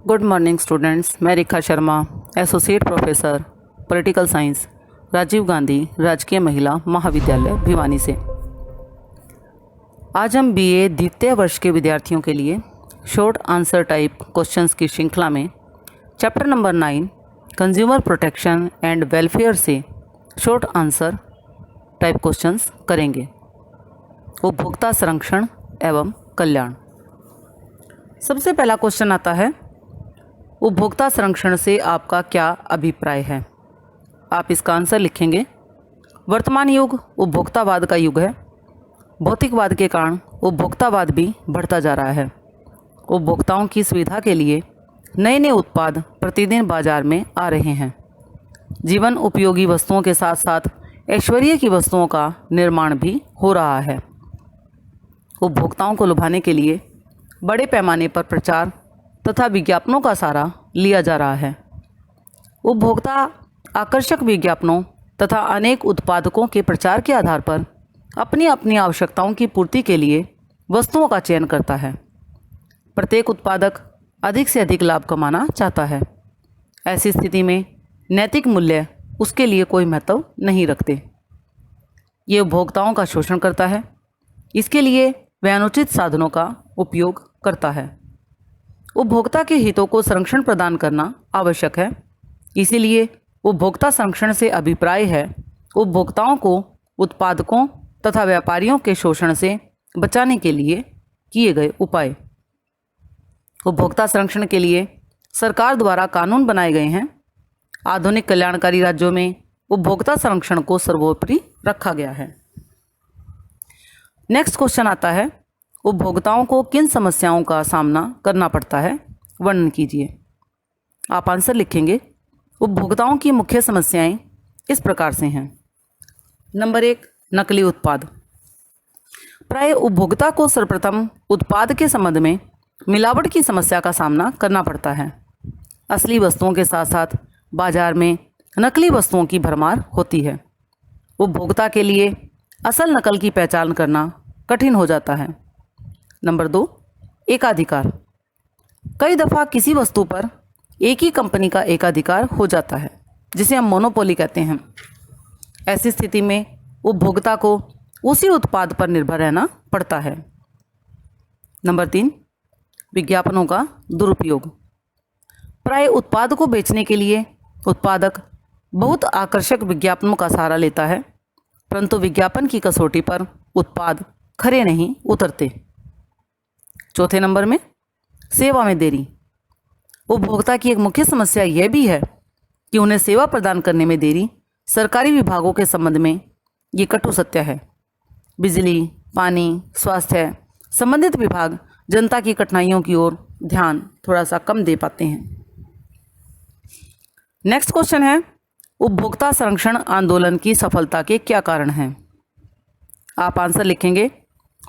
Good morning students. मैं Rekha Sharma, associate professor political science, Rajiv Gandhi राजकीय महिला महाविद्यालय भिवानी से। आज हम बीए द्वितीय वर्ष के विद्यार्थियों के लिए शॉर्ट आंसर टाइप क्वेश्चंस की श्रृंखला में chapter number 9 consumer protection and welfare से शॉर्ट आंसर टाइप क्वेश्चंस करेंगे। उपभोक्ता संरक्षण एवं कल्याण। सबसे पहला क्वेश्चन आता है, उपभोक्ता संरक्षण से आपका क्या अभिप्राय है। आप इसका आंसर लिखेंगे। वर्तमान युग उपभोक्तावाद का युग है। भौतिकवाद के कारण उपभोक्तावाद भी बढ़ता जा रहा है। उपभोक्ताओं की सुविधा के लिए नए नए उत्पाद प्रतिदिन बाजार में आ रहे हैं। जीवन उपयोगी वस्तुओं के साथ साथ ऐश्वर्य की वस्तुओं का निर्माण भी हो रहा है। उपभोक्ताओं को लुभाने के लिए बड़े पैमाने पर प्रचार तथा विज्ञापनों का सहारा लिया जा रहा है। उपभोक्ता आकर्षक विज्ञापनों तथा अनेक उत्पादकों के प्रचार के आधार पर अपनी अपनी आवश्यकताओं की पूर्ति के लिए वस्तुओं का चयन करता है। प्रत्येक उत्पादक अधिक से अधिक लाभ कमाना चाहता है। ऐसी स्थिति में नैतिक मूल्य उसके लिए कोई महत्व नहीं रखते। ये उपभोक्ताओं का शोषण करता है। इसके लिए वह अनुचित साधनों का उपयोग करता है। उपभोक्ता के हितों को संरक्षण प्रदान करना आवश्यक है। इसीलिए उपभोक्ता संरक्षण से अभिप्राय है उपभोक्ताओं को उत्पादकों तथा व्यापारियों के शोषण से बचाने के लिए किए गए उपाय। उपभोक्ता संरक्षण के लिए सरकार द्वारा कानून बनाए गए हैं। आधुनिक कल्याणकारी राज्यों में उपभोक्ता संरक्षण को सर्वोपरि रखा गया है। नेक्स्ट क्वेश्चन आता है, उपभोक्ताओं को किन समस्याओं का सामना करना पड़ता है, वर्णन कीजिए। आप आंसर लिखेंगे। उपभोक्ताओं की मुख्य समस्याएं इस प्रकार से हैं। नंबर 1, नकली उत्पाद। प्राय उपभोक्ता को सर्वप्रथम उत्पाद के संबंध में मिलावट की समस्या का सामना करना पड़ता है। असली वस्तुओं के साथ साथ बाजार में नकली वस्तुओं की भरमार होती है। उपभोक्ता के लिए असल नकल की पहचान करना कठिन हो जाता है। नंबर 2, एकाधिकार। कई दफ़ा किसी वस्तु पर एक ही कंपनी का एकाधिकार हो जाता है, जिसे हम मोनोपोली कहते हैं। ऐसी स्थिति में उपभोक्ता को उसी उत्पाद पर निर्भर रहना पड़ता है। नंबर 3, विज्ञापनों का दुरुपयोग। प्राय उत्पाद को बेचने के लिए उत्पादक बहुत आकर्षक विज्ञापनों का सहारा लेता है, परंतु विज्ञापन की कसौटी पर उत्पाद खरे नहीं उतरते। चौथे नंबर में, सेवा में देरी। उपभोक्ता की एक मुख्य समस्या यह भी है कि उन्हें सेवा प्रदान करने में देरी सरकारी विभागों के संबंध में ये कटु सत्य है। बिजली, पानी, स्वास्थ्य संबंधित विभाग जनता की कठिनाइयों की ओर ध्यान थोड़ा सा कम दे पाते हैं। नेक्स्ट क्वेश्चन है, उपभोक्ता संरक्षण आंदोलन की सफलता के क्या कारण हैं। आप आंसर लिखेंगे।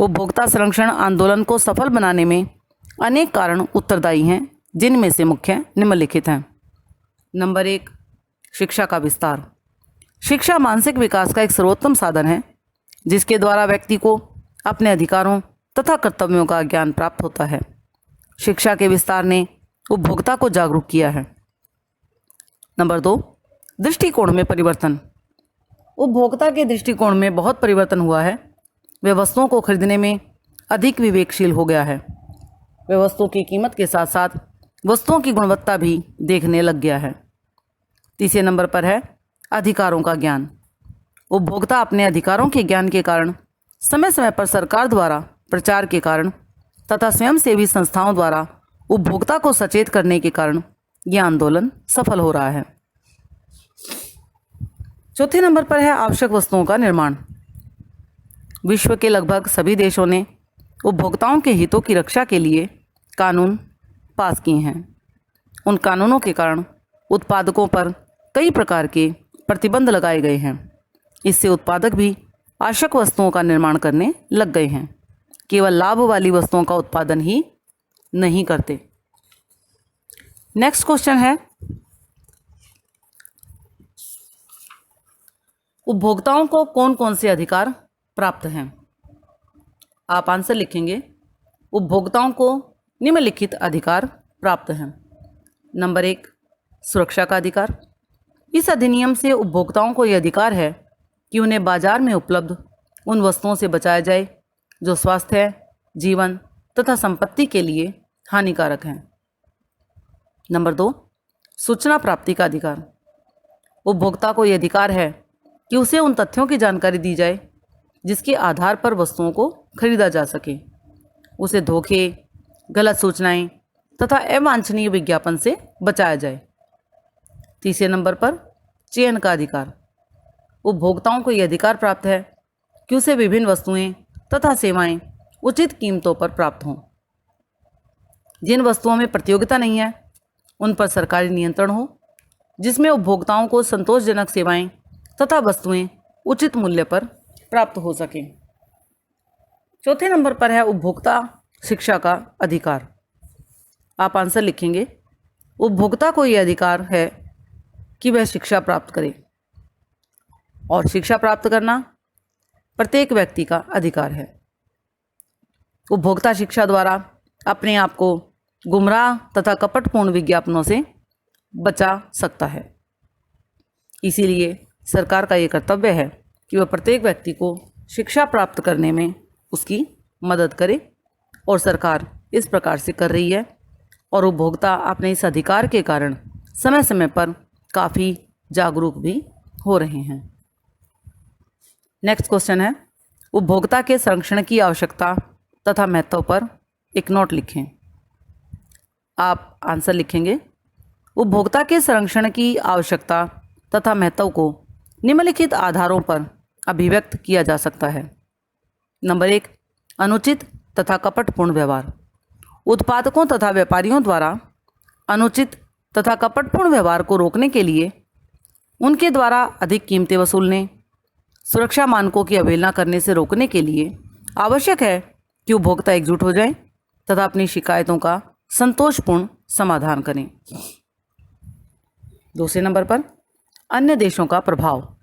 उपभोक्ता संरक्षण आंदोलन को सफल बनाने में अनेक कारण उत्तरदायी हैं, जिनमें से मुख्य निम्नलिखित हैं। नंबर 1, शिक्षा का विस्तार। शिक्षा मानसिक विकास का एक सर्वोत्तम साधन है, जिसके द्वारा व्यक्ति को अपने अधिकारों तथा कर्तव्यों का ज्ञान प्राप्त होता है। शिक्षा के विस्तार ने उपभोक्ता को जागरूक किया है। नंबर 2, दृष्टिकोण में परिवर्तन। उपभोक्ता के दृष्टिकोण में बहुत परिवर्तन हुआ है। वह वस्तुओं को खरीदने में अधिक विवेकशील हो गया है। वह वस्तुओं की कीमत के साथ साथ वस्तुओं की गुणवत्ता भी देखने लग गया है। तीसरे नंबर पर है अधिकारों का ज्ञान। उपभोक्ता अपने अधिकारों के ज्ञान के कारण, समय समय पर सरकार द्वारा प्रचार के कारण तथा स्वयंसेवी संस्थाओं द्वारा उपभोक्ता को सचेत करने के कारण यह आंदोलन सफल हो रहा है। चौथे नंबर पर है आवश्यक वस्तुओं का निर्माण। विश्व के लगभग सभी देशों ने उपभोक्ताओं के हितों की रक्षा के लिए कानून पास किए हैं। उन कानूनों के कारण उत्पादकों पर कई प्रकार के प्रतिबंध लगाए गए हैं। इससे उत्पादक भी आवश्यक वस्तुओं का निर्माण करने लग गए हैं। केवल लाभ वाली वस्तुओं का उत्पादन ही नहीं करते। नेक्स्ट क्वेश्चन है, उपभोक्ताओं को कौन कौन से अधिकार प्राप्त हैं। आप आंसर लिखेंगे। उपभोक्ताओं को निम्नलिखित अधिकार प्राप्त हैं। नंबर 1, सुरक्षा का अधिकार। इस अधिनियम से उपभोक्ताओं को यह अधिकार है कि उन्हें बाजार में उपलब्ध उन वस्तुओं से बचाया जाए जो स्वास्थ्य, जीवन तथा संपत्ति के लिए हानिकारक हैं। नंबर 2, सूचना प्राप्ति का अधिकार। उपभोक्ता को यह अधिकार है कि उसे उन तथ्यों की जानकारी दी जाए जिसके आधार पर वस्तुओं को खरीदा जा सके। उसे धोखे, गलत सूचनाएं तथा अवांछनीय विज्ञापन से बचाया जाए। तीसरे नंबर पर चयन का अधिकार। उपभोक्ताओं को यह अधिकार प्राप्त है कि उसे विभिन्न वस्तुएं तथा सेवाएं उचित कीमतों पर प्राप्त हों। जिन वस्तुओं में प्रतियोगिता नहीं है उन पर सरकारी नियंत्रण हो, जिसमें उपभोक्ताओं को संतोषजनक सेवाएं तथा वस्तुएं उचित मूल्य पर प्राप्त हो सकें। चौथे नंबर पर है उपभोक्ता शिक्षा का अधिकार। आप आंसर लिखेंगे, उपभोक्ता को यह अधिकार है कि वह शिक्षा प्राप्त करे और शिक्षा प्राप्त करना प्रत्येक व्यक्ति का अधिकार है। उपभोक्ता शिक्षा द्वारा अपने आप को गुमराह तथा कपटपूर्ण विज्ञापनों से बचा सकता है। इसीलिए सरकार का ये कर्तव्य है कि वह प्रत्येक व्यक्ति को शिक्षा प्राप्त करने में उसकी मदद करे और सरकार इस प्रकार से कर रही है और उपभोक्ता अपने इस अधिकार के कारण समय समय पर काफ़ी जागरूक भी हो रहे हैं। नेक्स्ट क्वेश्चन है, उपभोक्ता के संरक्षण की आवश्यकता तथा महत्व पर एक नोट लिखें। आप आंसर लिखेंगे, उपभोक्ता के संरक्षण की आवश्यकता तथा महत्व को निम्नलिखित आधारों पर अभिव्यक्त किया जा सकता है। नंबर 1, अनुचित तथा कपटपूर्ण व्यवहार। उत्पादकों तथा व्यापारियों द्वारा अनुचित तथा कपटपूर्ण व्यवहार को रोकने के लिए उनके द्वारा अधिक कीमतें वसूलने, सुरक्षा मानकों की अवहेलना करने से रोकने के लिए आवश्यक है कि उपभोक्ता एकजुट हो जाएं तथा अपनी शिकायतों का संतोषपूर्ण समाधान करें। दूसरे नंबर पर अन्य देशों का प्रभाव।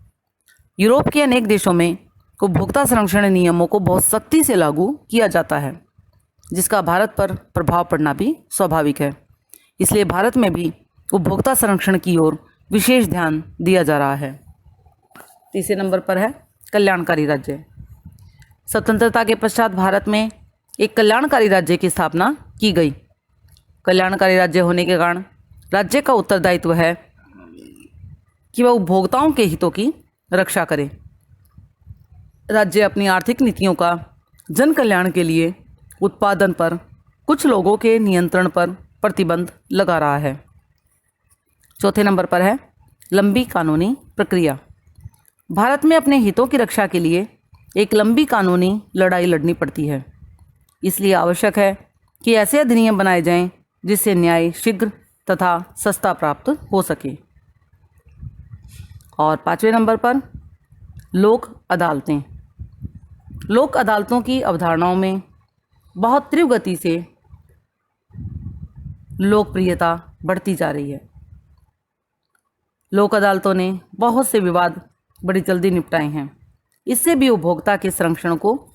यूरोप के अनेक देशों में उपभोक्ता संरक्षण नियमों को बहुत सख्ती से लागू किया जाता है, जिसका भारत पर प्रभाव पड़ना भी स्वाभाविक है। इसलिए भारत में भी उपभोक्ता संरक्षण की ओर विशेष ध्यान दिया जा रहा है। तीसरे नंबर पर है कल्याणकारी राज्य। स्वतंत्रता के पश्चात भारत में एक कल्याणकारी राज्य की स्थापना की गई। कल्याणकारी राज्य होने के कारण राज्य का उत्तरदायित्व है कि वह उपभोक्ताओं के हितों की रक्षा करे। राज्य अपनी आर्थिक नीतियों का जन कल्याण के लिए उत्पादन पर कुछ लोगों के नियंत्रण पर प्रतिबंध लगा रहा है। चौथे नंबर पर है लंबी कानूनी प्रक्रिया। भारत में अपने हितों की रक्षा के लिए एक लंबी कानूनी लड़ाई लड़नी पड़ती है। इसलिए आवश्यक है कि ऐसे अधिनियम बनाए जाएं जिससे न्याय शीघ्र तथा सस्ता प्राप्त हो सके। और पांचवें नंबर पर लोक अदालतें। लोक अदालतों की अवधारणाओं में बहुत तीव्र गति से लोकप्रियता बढ़ती जा रही है। लोक अदालतों ने बहुत से विवाद बड़ी जल्दी निपटाए हैं। इससे भी उपभोक्ता के संरक्षण को,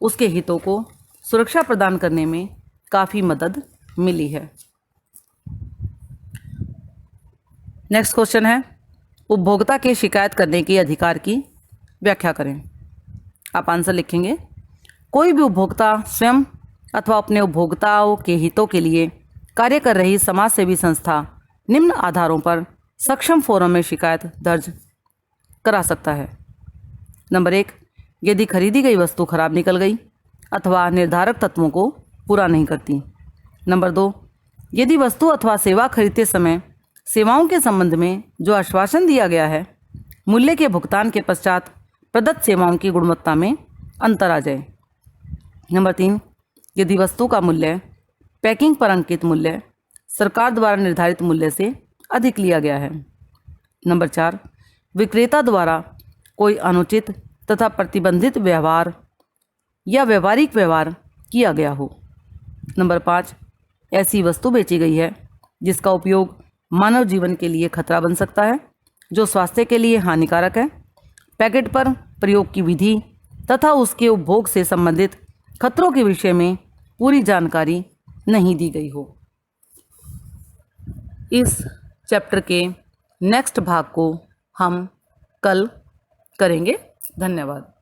उसके हितों को सुरक्षा प्रदान करने में काफ़ी मदद मिली है। नेक्स्ट क्वेश्चन है, उपभोक्ता के शिकायत करने के अधिकार की व्याख्या करें। आप आंसर लिखेंगे, कोई भी उपभोक्ता स्वयं अथवा अपने उपभोक्ताओं के हितों के लिए कार्य कर रही समाज सेवी संस्था निम्न आधारों पर सक्षम फोरम में शिकायत दर्ज करा सकता है। नंबर 1, यदि खरीदी गई वस्तु खराब निकल गई अथवा निर्धारक तत्वों को पूरा नहीं करती। नंबर 2, यदि वस्तु अथवा सेवा खरीदते समय सेवाओं के संबंध में जो आश्वासन दिया गया है, मूल्य के भुगतान के पश्चात प्रदत्त सेवाओं की गुणवत्ता में अंतर आ जाए। नंबर 3, यदि वस्तु का मूल्य पैकिंग पर अंकित मूल्य सरकार द्वारा निर्धारित मूल्य से अधिक लिया गया है। नंबर 4, विक्रेता द्वारा कोई अनुचित तथा प्रतिबंधित व्यवहार या व्यावहारिक व्यवहार किया गया हो। नंबर 5, ऐसी वस्तु बेची गई है जिसका उपयोग मानव जीवन के लिए खतरा बन सकता है, जो स्वास्थ्य के लिए हानिकारक है। पैकेट पर प्रयोग की विधि तथा उसके उपभोग से संबंधित खतरों के विषय में पूरी जानकारी नहीं दी गई हो। इस चैप्टर के नेक्स्ट भाग को हम कल करेंगे। धन्यवाद।